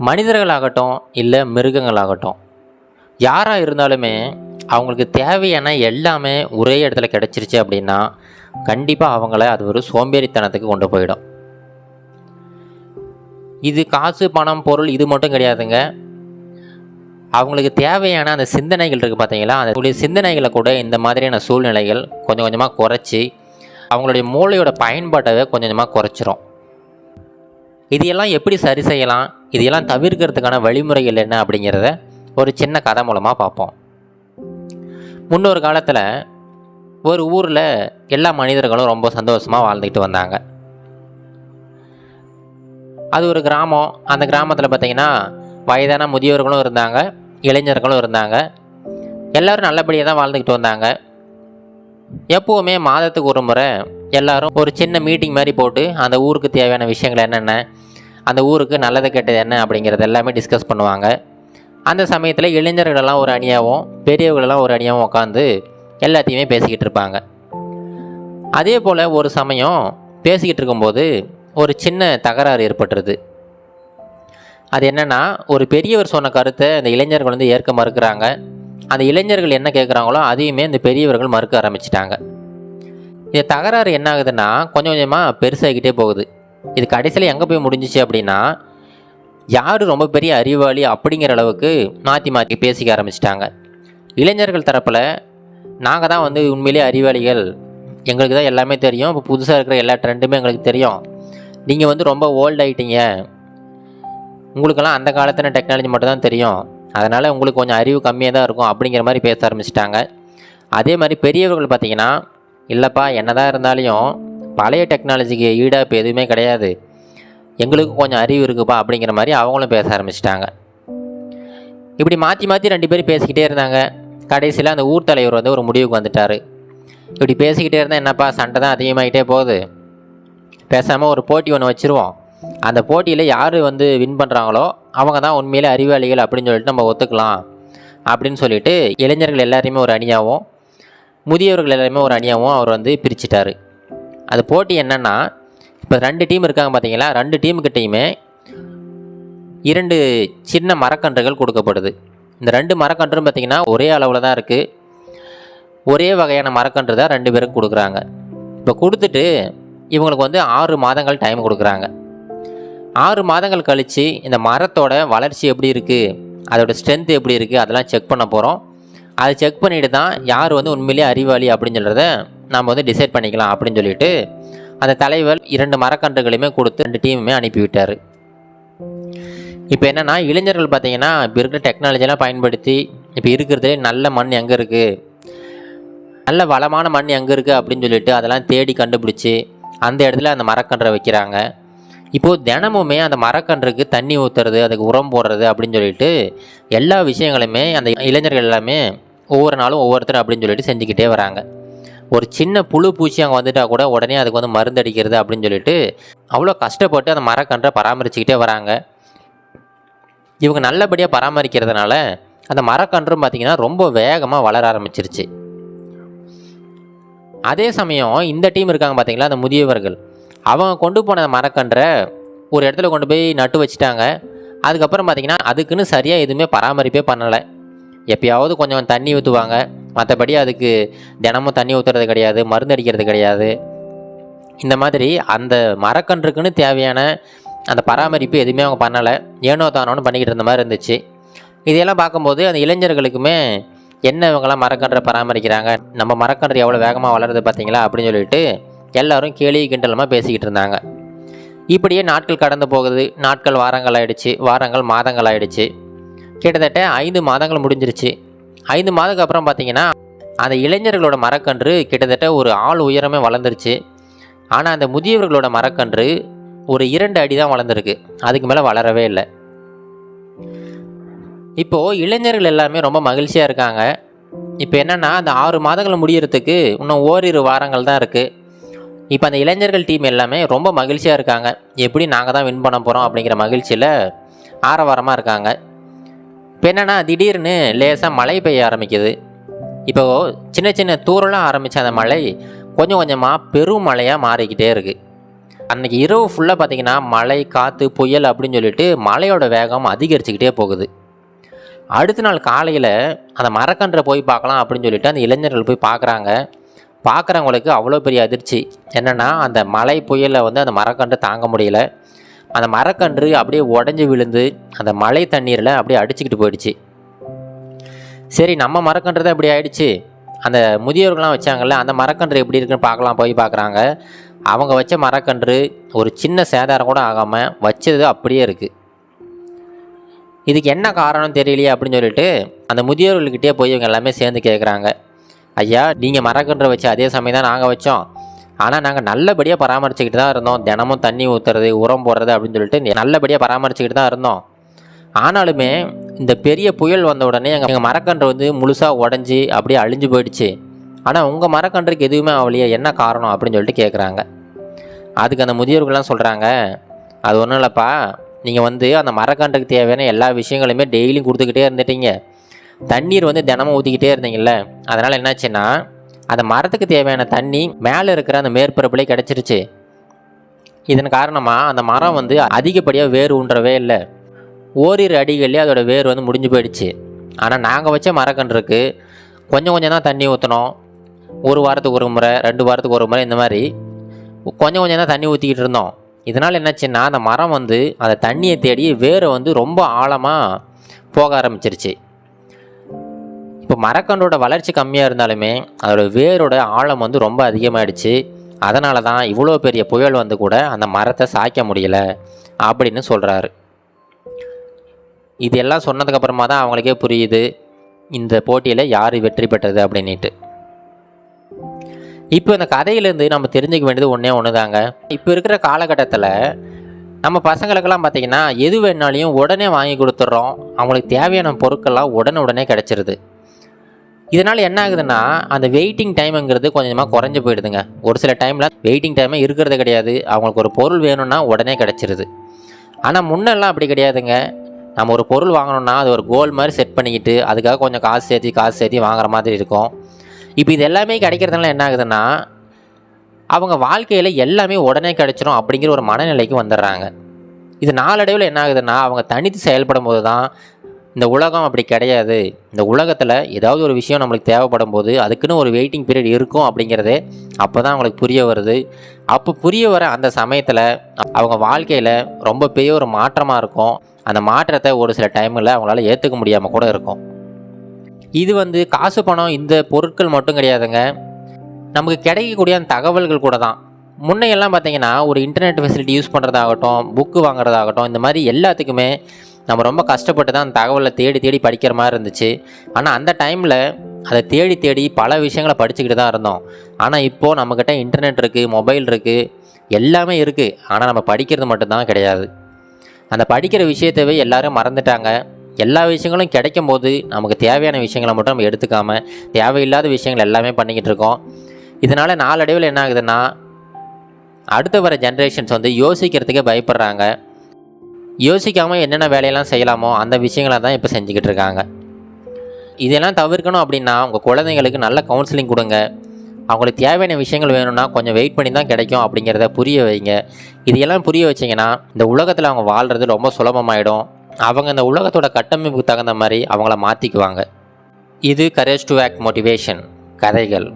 மனிதர்களாகட்டும் இல்லை மிருகங்களாகட்டும், யாராக இருந்தாலுமே அவங்களுக்கு தேவையான எல்லாமே ஒரே இடத்துல கிடச்சிருச்சு அப்படின்னா கண்டிப்பாக அவங்கள அது ஒரு சோம்பேறித்தனத்துக்கு கொண்டு போயிடும். இது காசு பணம் பொருள் இது மட்டும் கிடையாதுங்க. அவங்களுக்கு தேவையான அந்த சிந்தனைகள் இருக்குது பார்த்தீங்களா, அந்த சிந்தனைகளை கூட இந்த மாதிரியான சூழ்நிலைகள் கொஞ்சம் கொஞ்சமாக குறைச்சி அவங்களுடைய மூளையோட பயன்பாட்டை கொஞ்சம் கொஞ்சமாக குறைச்சிரும். இதையெல்லாம் எப்படி சரி செய்யலாம், இதையெல்லாம் தவிர்க்கிறதுக்கான வழிமுறைகள் என்ன அப்படிங்கிறத ஒரு சின்ன கதை மூலமாக பார்ப்போம். முன்னொரு காலத்தில் ஒரு ஊரில் எல்லா மனிதர்களும் ரொம்ப சந்தோஷமாக வாழ்ந்துக்கிட்டு வந்தாங்க. அது ஒரு கிராமம். அந்த கிராமத்தில் பார்த்திங்கன்னா வயதான முதியோர்களும் இருந்தாங்க, இளைஞர்களும் இருந்தாங்க. எல்லோரும் நல்லபடியாக தான் வாழ்ந்துக்கிட்டு வந்தாங்க. எப்போவுமே மாதத்துக்கு ஒரு முறை எல்லோரும் ஒரு சின்ன மீட்டிங் மாதிரி போட்டு அந்த ஊருக்கு தேவையான விஷயங்கள் என்னென்ன, அந்த ஊருக்கு நல்லது கெட்டது என்ன அப்படிங்கிறது எல்லாமே டிஸ்கஸ் பண்ணுவாங்க. அந்த சமயத்தில் இளைஞர்களெல்லாம் ஒரு அணியாகவும் பெரியவர்களெல்லாம் ஒரு அணியாகவும் உட்காந்து எல்லாத்தையுமே பேசிக்கிட்டு இருப்பாங்க. அதே போல் ஒரு சமயம் பேசிக்கிட்டு இருக்கும்போது ஒரு சின்ன தகராறு ஏற்பட்டுருது. அது என்னென்னா, ஒரு பெரியவர் சொன்ன கருத்தை அந்த இளைஞர்கள் வந்து ஏற்க மறுக்கிறாங்க. அந்த இளைஞர்கள் என்ன கேட்குறாங்களோ அதையுமே இந்த பெரியவர்கள் மறுக்க ஆரம்பிச்சிட்டாங்க. இந்த தகராறு என்ன ஆகுதுன்னா கொஞ்சம் கொஞ்சமாக பெருசாகிக்கிட்டே போகுது. இது கடைசியில் எங்கே போய் முடிஞ்சிச்சு அப்படின்னா, யார் ரொம்ப பெரிய அறிவாளி அப்படிங்கிற அளவுக்கு மாற்றி மாற்றி பேசிக்க ஆரம்பிச்சிட்டாங்க. இளைஞர்கள் தரப்பில் நாங்கள் தான் வந்து உண்மையிலேயே அறிவாளிகள், எங்களுக்கு தான் எல்லாமே தெரியும், இப்போ புதுசாக இருக்கிற எல்லா ட்ரெண்டுமே எங்களுக்கு தெரியும், நீங்கள் வந்து ரொம்ப ஓல்ட் ஆகிட்டீங்க, உங்களுக்கெல்லாம் அந்த காலத்தில் டெக்னாலஜி மட்டும் தான் தெரியும், அதனால் உங்களுக்கு கொஞ்சம் அறிவு கம்மியாக தான் இருக்கும் அப்படிங்கிற மாதிரி பேச ஆரம்பிச்சிட்டாங்க. அதே மாதிரி பெரியவர்கள் பார்த்திங்கன்னா, இல்லைப்பா என்ன தான் இருந்தாலையும் பழைய டெக்னாலஜிக்கு ஈடாக இப்போ எதுவுமே கிடையாது, எங்களுக்கு கொஞ்சம் அறிவு இருக்குப்பா அப்படிங்கிற மாதிரி அவங்களும் பேச ஆரம்பிச்சிட்டாங்க. இப்படி மாற்றி மாற்றி ரெண்டு பேரும் பேசிக்கிட்டே இருந்தாங்க. கடைசியில் அந்த ஊர் தலைவர் வந்து ஒரு முடிவுக்கு வந்துட்டார். இப்படி பேசிக்கிட்டே இருந்தால் என்னப்பா சண்டை தான் அதிகமாகிட்டே போகுது, பேசாமல் ஒரு போட்டி ஒன்று வச்சுருவோம், அந்த போட்டியில் யார் வந்து வின் பண்ணுறாங்களோ அவங்க தான் உண்மையிலே அறிவாளிகள் அப்படின்னு சொல்லிட்டு நம்ம ஒத்துக்கலாம் அப்படின்னு சொல்லிட்டு இளைஞர்கள் எல்லாரையுமே ஒரு அணியாகவும் முதியவர்கள் எல்லாருமே ஒரு அணியாகவும் அவர் வந்து பிரிச்சுட்டார். அது போட்டி என்னென்னா, இப்போ 2 டீம் இருக்காங்க பார்த்தீங்களா, 2 டீமுக்கிட்டையுமே 2 சின்ன மரக்கன்றுகள் கொடுக்கப்படுது. இந்த 2 மரக்கன்றும் பார்த்திங்கன்னா ஒரே அளவில் தான் இருக்குது. ஒரே வகையான மரக்கன்று தான் 2 பேருக்கு கொடுக்குறாங்க. இப்போ கொடுத்துட்டு இவங்களுக்கு வந்து 6 மாதங்கள் டைம் கொடுக்குறாங்க. 6 மாதங்கள் கழித்து இந்த மரத்தோட வளர்ச்சி எப்படி இருக்குது, அதோடய ஸ்ட்ரென்த் எப்படி இருக்குது அதெல்லாம் செக் பண்ண போகிறோம். அதை செக் பண்ணிவிட்டு தான் யார் வந்து உண்மையிலேயே அறிவாளி அப்படின்னு சொல்கிறத நம்ம வந்து டிசைட் பண்ணிக்கலாம் அப்படின்னு சொல்லிட்டு அந்த தலைவர் 2 மரக்கன்றுகளையுமே கொடுத்து 2 டீமுமே அனுப்பிவிட்டார். இப்போ என்னென்னா, இளைஞர்கள் பார்த்திங்கன்னா இப்போ இருக்கிற டெக்னாலஜிலாம் பயன்படுத்தி இப்போ இருக்கிறதுலே நல்ல மண் எங்கே இருக்குது, நல்ல வளமான மண் எங்கே இருக்குது அப்படின்னு சொல்லிட்டு அதெல்லாம் தேடி கண்டுபிடிச்சி அந்த இடத்துல அந்த மரக்கன்றை வைக்கிறாங்க. இப்போது தினமுமே அந்த மரக்கன்றுக்கு தண்ணி ஊற்றுறது, அதுக்கு உரம் போடுறது அப்படின்னு சொல்லிட்டு எல்லா விஷயங்களுமே அந்த இளைஞர்கள் எல்லாமே ஒவ்வொரு நாளும் ஒவ்வொருத்தர் அப்படின்னு சொல்லிட்டு செஞ்சுக்கிட்டே வராங்க. ஒரு சின்ன புழு பூச்சி அங்கே வந்துட்டால் கூட உடனே அதுக்கு வந்து மருந்து அடிக்கிறது அப்படின்னு சொல்லிட்டு அவ்வளோ கஷ்டப்பட்டு அந்த மரக்கன்றை பராமரிச்சுக்கிட்டே வராங்க. இவங்க நல்லபடியாக பராமரிக்கிறதுனால அந்த மரக்கன்றும் பார்த்திங்கன்னா ரொம்ப வேகமாக வளர ஆரம்பிச்சிருச்சு. அதே சமயம் இந்த டீம் இருக்காங்க பார்த்திங்களா, அந்த முதியவர்கள், அவங்க கொண்டு போன மரக்கன்றை ஒரு இடத்துல கொண்டு போய் நட்டு வச்சுட்டாங்க. அதுக்கப்புறம் பார்த்திங்கன்னா அதுக்குன்னு சரியாக எதுவுமே பராமரிப்பே பண்ணலை. எப்பயாவது கொஞ்சம் தண்ணி ஊற்றுவாங்க, மற்றபடி அதுக்கு தினமும் தண்ணி ஊற்றுறது கிடையாது, மருந்து அடிக்கிறது கிடையாது. இந்த மாதிரி அந்த மரக்கன்றுக்குன்னு தேவையான அந்த பராமரிப்பு எதுவுமே அவங்க பண்ணலை, ஏனோ தானோன்னு பண்ணிக்கிட்டு இருந்த மாதிரி இருந்துச்சு. இதையெல்லாம் பார்க்கும்போது அந்த இளைஞர்களுக்குமே என்ன இவங்கெல்லாம் மரக்கன்றை பராமரிக்கிறாங்க, நம்ம மரக்கன்று எவ்வளோ வேகமாக வளருது பார்த்தீங்களா அப்படின்னு சொல்லிட்டு எல்லோரும் கேலி கிண்டலமாக பேசிக்கிட்டு இருந்தாங்க. இப்படியே நாட்கள் கடந்து போகுது. நாட்கள் வாரங்கள் ஆகிடுச்சு, வாரங்கள் மாதங்கள் ஆகிடுச்சு. கிட்டத்தட்ட 5 மாதங்கள் முடிஞ்சிருச்சு. 5 மாதத்துக்கு அப்புறம் பார்த்திங்கன்னா அந்த இளைஞர்களோட மரக்கன்று கிட்டத்தட்ட ஒரு ஆள் உயரமே வளர்ந்துருச்சு. ஆனால் அந்த முதியவர்களோட மரக்கன்று ஒரு 2 அடி தான் வளர்ந்துருக்கு, அதுக்கு மேலே வளரவே இல்லை. இப்போது இளைஞர்கள் எல்லாமே ரொம்ப மகிழ்ச்சியாக இருக்காங்க. இப்போ என்னென்னா, அந்த 6 மாதங்கள் முடியறதுக்கு இன்னும் ஓரிரு வாரங்கள் தான் இருக்குது. இப்போ அந்த இளைஞர்கள் டீம் எல்லாமே ரொம்ப மகிழ்ச்சியாக இருக்காங்க. எப்படி நாங்கள் தான் வின் பண்ண போகிறோம் அப்படிங்கிற மகிழ்ச்சியில் ஆரவாரமாக இருக்காங்க. இப்போ என்னென்னா, திடீர்னு லேசாக மழை பெய்ய ஆரம்பிக்குது. இப்போது சின்ன சின்ன தூறலாக ஆரம்பித்த அந்த மழை கொஞ்சம் கொஞ்சமாக பெரும் மழையாக மாறிக்கிட்டே இருக்குது. அன்றைக்கி இரவு ஃபுல்லாக பார்த்திங்கன்னா மழை, காற்று, புயல் அப்படின்னு சொல்லிட்டு மழையோட வேகம் அதிகரிச்சுக்கிட்டே போகுது. அடுத்த நாள் காலையில் அந்த மரக்கன்றை போய் பார்க்கலாம் அப்படின்னு சொல்லிட்டு அந்த இளைஞர்கள் போய் பார்க்குறாங்க. பார்க்குறவங்களுக்கு அவ்வளோ பெரிய அதிர்ச்சி. என்னென்னா, அந்த மழை புயலில் வந்து அந்த மரக்கன்று தாங்க முடியல. அந்த மரக்கன்று அப்படியே உடஞ்சி விழுந்து அந்த மழை தண்ணீரில் அப்படியே அடிச்சுக்கிட்டு போயிடுச்சு. சரி, நம்ம மரக்கன்று தான் இப்படி ஆயிடுச்சு, அந்த முதியோர்கள்லாம் வச்சாங்கல்ல அந்த மரக்கன்று எப்படி இருக்குன்னு பார்க்கலாம் போய் பார்க்குறாங்க. அவங்க வச்ச மரக்கன்று ஒரு சின்ன சேதாரம் கூட ஆகாமல் வச்சது அப்படியே இருக்குது. இதுக்கு என்ன காரணம் தெரியலையே அப்படின்னு சொல்லிட்டு அந்த முதியோர்கள்கிட்டே போய் இவங்க எல்லாமே சேர்ந்து கேட்குறாங்க. ஐயா, நீங்கள் மரக்கன்று வச்சு அதே சமயம் தான் நாங்கள் வச்சோம், ஆனால் நாங்கள் நல்லபடியாக பராமரிச்சுக்கிட்டு தான் இருந்தோம். தினமும் தண்ணி ஊற்றுறது, உரம் போடுறது அப்படின்னு சொல்லிட்டு நல்லபடியாக பராமரிச்சுக்கிட்டு தான் இருந்தோம். ஆனாலுமே இந்த பெரிய புயல் வந்த உடனே எங்கள் மரக்கன்று வந்து முழுசாக உடஞ்சி அப்படியே அழிஞ்சு போயிடுச்சு. ஆனால் உங்கள் மரக்கன்றுக்கு எதுவுமே ஆகலையே, என்ன காரணம் அப்படின்னு சொல்லிட்டு கேட்குறாங்க. அதுக்கு அந்த முதியோர்கள்லாம் சொல்கிறாங்க, அது ஒன்றும் இல்லைப்பா, நீங்கள் வந்து அந்த மரக்கன்றுக்கு தேவையான எல்லா விஷயங்களுமே டெய்லியும் கொடுத்துக்கிட்டே இருந்துட்டீங்க. தண்ணீர் வந்து தினமும் ஊற்றிக்கிட்டே இருந்தீங்கல்ல, அதனால் என்னாச்சுன்னா அந்த மரத்துக்கு தேவையான தண்ணி மேலே இருக்கிற அந்த மேற்பரப்புலேயே கிடச்சிருச்சு. இதன் காரணமாக அந்த மரம் வந்து அதிகப்படியாக வேர் ஊன்றவே இல்லை. ஓரிரு அடிகள்லேயே அதோட வேர் வந்து முடிஞ்சு போயிடுச்சு. ஆனால் நாங்கள் வச்ச மரக்கன்றுக்கு கொஞ்சம் கொஞ்சம் தான் தண்ணி ஊற்றினோம். ஒரு வாரத்துக்கு ஒரு முறை, 2 வாரத்துக்கு ஒரு முறை, இந்த மாதிரி கொஞ்சம் கொஞ்சம் தான் தண்ணி ஊற்றிக்கிட்டு இருந்தோம். இதனால் என்னாச்சுன்னா அந்த மரம் வந்து அந்த தண்ணியை தேடி வேரை வந்து ரொம்ப ஆழமாக போக ஆரம்பிச்சிருச்சு. இப்போ மரக்கன்றோட வளர்ச்சி கம்மியாக இருந்தாலுமே அதோட வேரோட ஆழம் வந்து ரொம்ப அதிகமாகிடுச்சு. அதனால தான் இவ்வளோ பெரிய புயல் வந்து கூட அந்த மரத்தை சாய்க்க முடியல அப்படின்னு சொல்கிறாரு. இது எல்லாம் சொன்னதுக்கப்புறமா தான் அவங்களுக்கே புரியுது இந்த போட்டியில் யார் வெற்றி பெற்றது அப்படின்ட்டு. இப்போ இந்த கதையிலேருந்து நம்ம தெரிஞ்சுக்க வேண்டியது ஒன்று தாங்க. இப்போ இருக்கிற காலகட்டத்தில் நம்ம பசங்களுக்கெல்லாம் பார்த்திங்கன்னா எது வேணாலையும் உடனே வாங்கி கொடுத்துட்றோம். அவங்களுக்கு தேவையான பொருட்கள்லாம் உடனே கிடச்சிருது. இதனால் என்ன ஆகுதுன்னா அந்த வெயிட்டிங் டைமுங்கிறது கொஞ்சமாக குறைஞ்சி போயிடுதுங்க. ஒரு சில டைமில் வெயிட்டிங் டைமே இருக்கிறது கிடையாது. அவங்களுக்கு ஒரு பொருள் வேணும்னா உடனே கிடச்சிருது. ஆனால் முன்னெல்லாம் அப்படி கிடையாதுங்க. நம்ம ஒரு பொருள் வாங்கணும்னா அது ஒரு கோல் மாதிரி செட் பண்ணிக்கிட்டு அதுக்காக கொஞ்சம் காசு சேர்த்தி வாங்குற மாதிரி இருக்கும். இப்போ இது எல்லாமே கிடைக்கிறதுனால என்ன ஆகுதுன்னா அவங்க வாழ்க்கையில் எல்லாமே உடனே கிடைச்சிரும் அப்படிங்கிற ஒரு மனநிலைக்கு வந்துடுறாங்க. இது நாளடைவில் என்ன ஆகுதுன்னா அவங்க தனித்து செயல்படும் போது தான் இந்த உலகம் அப்படி கிடையாது, இந்த உலகத்தில் ஏதாவது ஒரு விஷயம் நம்மளுக்கு தேவைப்படும் போது அதுக்குன்னு ஒரு வெயிட்டிங் பீரியட் இருக்கும் அப்படிங்கிறதே அப்போ தான் அவங்களுக்கு புரிய வருது. அப்போ புரிய வர அந்த சமயத்தில் அவங்க வாழ்க்கையில் ரொம்ப பெரிய ஒரு மாற்றமாக இருக்கும். அந்த மாற்றத்தை ஒரு சில டைமில் அவங்களால ஏற்றுக்க முடியாமல் கூட இருக்கும். இது வந்து காசு பணம் இந்த பொருட்கள் மட்டும் கிடையாதுங்க, நமக்கு கிடைக்கக்கூடிய அந்த தகவல்கள் கூட தான். முன்னையெல்லாம் பார்த்திங்கன்னா ஒரு இன்டர்நெட் ஃபெசிலிட்டி யூஸ் பண்ணுறதாகட்டும், புக்கு வாங்குறதாகட்டும், இந்த மாதிரி எல்லாத்துக்குமே நம்ம ரொம்ப கஷ்டப்பட்டு தான் அந்த தகவலை தேடி படிக்கிற மாதிரி இருந்துச்சு. ஆனால் அந்த டைமில் அதை தேடி பல விஷயங்களை படிச்சுக்கிட்டு தான் இருந்தோம். ஆனால் இப்போது நம்மக்கிட்ட இன்டர்நெட் இருக்குது, மொபைல் இருக்குது, எல்லாமே இருக்குது. ஆனால் நம்ம படிக்கிறது மட்டும்தான் கிடையாது. அந்த படிக்கிற விஷயத்தவே எல்லோரும் மறந்துட்டாங்க. எல்லா விஷயங்களும் கிடைக்கும் போது நமக்கு தேவையான விஷயங்களை மட்டும் நம்ம எடுத்துக்காமல் தேவையில்லாத விஷயங்கள் எல்லாமே பண்ணிக்கிட்டு இருக்கோம். இதனால் நாளடைவில் என்ன ஆகுதுன்னா அடுத்து வர ஜென்ரேஷன்ஸ் வந்து யோசிக்கிறதுக்கே பயப்படுறாங்க. யோசிக்காமல் என்னென்ன வேலையெல்லாம் செய்யலாமோ அந்த விஷயங்களை தான் இப்போ செஞ்சுக்கிட்டு இருக்காங்க. இதெல்லாம் தவிர்க்கணும் அப்படின்னா உங்கள் குழந்தைங்களுக்கு நல்ல கவுன்சிலிங் கொடுங்க. அவங்களுக்கு தேவையான விஷயங்கள் வேணும்னா கொஞ்சம் வெயிட் பண்ணி தான் கிடைக்கும் அப்படிங்கிறத புரிய வைங்க. இதையெல்லாம் புரிய வச்சிங்கன்னா இந்த உலகத்தில் அவங்க வாழ்கிறது ரொம்ப சுலபமாயிடும். அவங்க இந்த உலகத்தோட கட்டமைப்புக்கு தகுந்த மாதிரி அவங்கள மாற்றிக்குவாங்க. இது கரேஜ் டு ஆக்ட் மோட்டிவேஷன் கதைகள்.